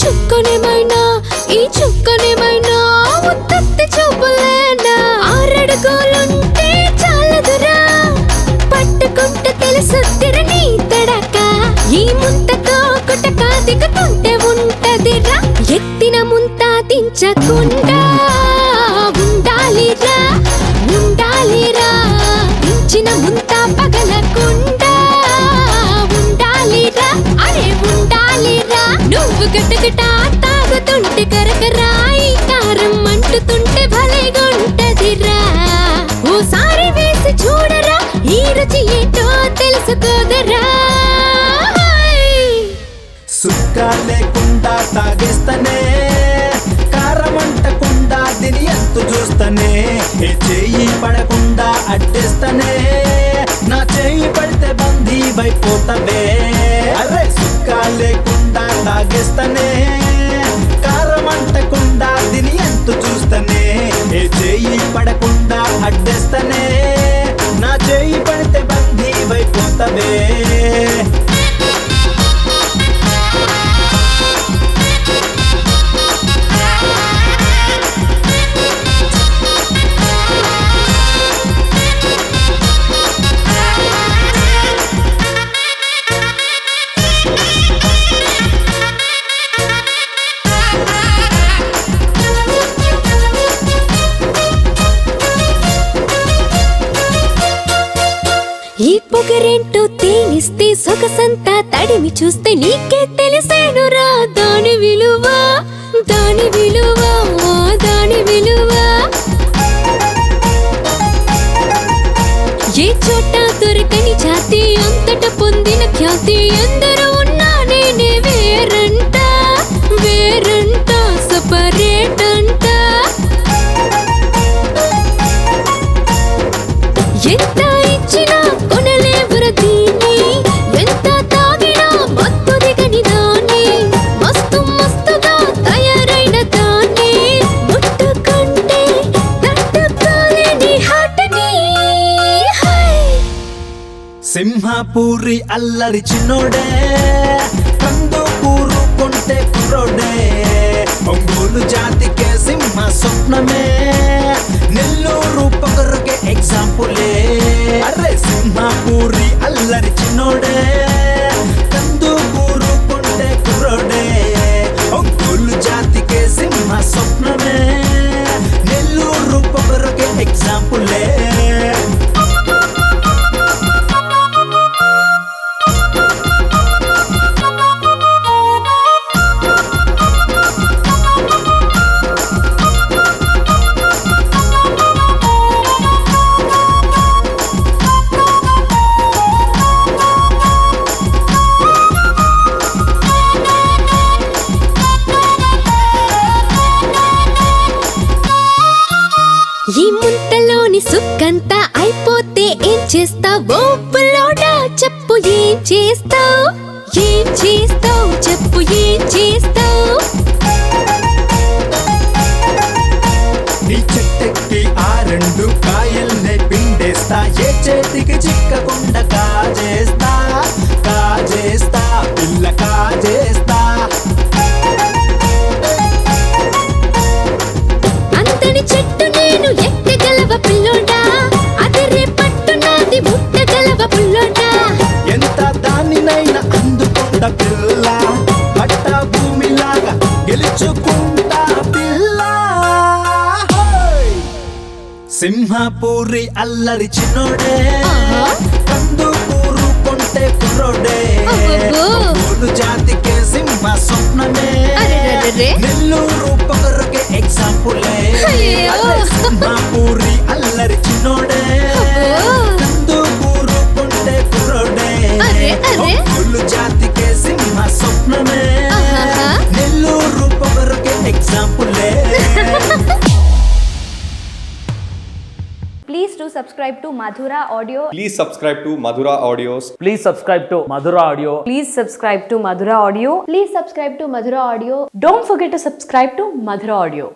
చుక్కనేమైనా ఈ చుక్కనేమైనా ఉత్తత్తి చూపులేనా ఆరడుగోలుంటే చాలదురా పట్టుకుంటే తెలుసుద్దిర నీ తడక ఈ ముంతతో కుటక దిగుతుంటే ఉంటదిరా ఎత్తిన ముంత దించకుండా ఉండాలిరా ఉండాలిరా దించిన ముంత పగలకుండా ఉండాలిరా అరే ఉండాలిరా నువ్వు గటగట తాగుతుంటే కరకరాయి కారం అంటుతుంటే భలేగుంటదిరా ఓసారి వేసి చూడరా ఈ రుచి ఏంటో తెలుసుకోదరా సుక్క లేకుండా తాగేస్తనే కారమంటకుండా దీని ఎత్తు చూస్తనే ఏ చెయ్యి పడకుండా అడ్డేస్తనే నా చెయ్యి పడితే బందీ అయిపోతవే అరే సుక్క లేకుండా తాగేస్తనే కారమంటకుండా దీని ఎత్తు చూస్తనే ఏ చెయ్యి పడకుండా అడ్డేస్తనే నా చెయ్యి పడితే బందీ అయిపోతవే ఈ పొగరేంటో తేనిస్తే సొగసంతా తడిమి చూస్తే నీకే తెలిసేనురా దాని విలువ దాని విలువ దాని విలువ ఏ చోట దొరకని జాతి అంతట పొందిన ఖ్యాతి ఎందరూ ఉన్నా నేనే వేరంట వేరంట సపరేట్ అంట ఎంత ఇచ్చినా కొనలేవురా దీన్ని ఎంత తాగినా మత్తు దిగని దాన్ని మస్తు మస్తుగా తయారైన దాన్ని ముట్టుకుంటే తట్టుకోలేని హాటని సింహపూరి అల్లరి చిన్నోడే కందుకూరు కొంటే కుర్రోడే ఒంగోలు జాతికే సింహ స్వప్నమే నెల్లూరు పొగరుకే ఎగ్జాంపులే అరే సింహపూరి అల్లరి చిన్నోడే కందుకూరు కొంటే కుర్రోడే ఒంగోలు జాతికే సింహ స్వప్నమే నెల్లూరు పొగరుకే ఎగ్జాంపులే ఈ ముంతలోని సుక్కంతా అయిపోతే ఏం చేస్తావో పుల్లోడా చెప్పు ఏం చేస్తావు ఏం చేస్తావు చెప్పు ఏం చేస్తావు నీ చెట్టెక్కి ఆ రెండు కాయల్నే పిండేస్తా ఏ చేతికి చిక్కకుండా కాజేస్తా కాజేస్తా పిల్ల కాజేస్తా అంతని చెట్టు నేను ఎక్కగలవ పిల్లోడా అదిరే పట్టు నాది ముట్టగలవ పుల్లోడా ఎంత దానినైనా అందుకుంటా పిల్ల పట్ట భూమిలాగా గెలుచుకుంటా పిల్ల సింహపూరి అల్లరి చిన్నోడే కందుకూరు కొంటే కుర్రోడే ఒంగోలు జాతికే సింహ స్వప్నమే అరెరెరెరె. నెల్లూరు పొగరుకే ఎగ్జాంపులే అయ్యో. అరే సింహపూరి అల్లరి చిన్నోడే కందుకూరు కొంటే కుర్రోడే అరె, అరె. ఒంగోలు జాతికే సింహ స్వప్నమే ఆహాహా. Nellore పొగరుకే ఎగ్జాంపులే Please do subscribe to Madhura Audio. Please subscribe to Madhura Audios. Please subscribe to Madhura Audio. Please subscribe to Madhura Audio. Please subscribe to Madhura Audio. Don't forget to subscribe to Madhura Audio.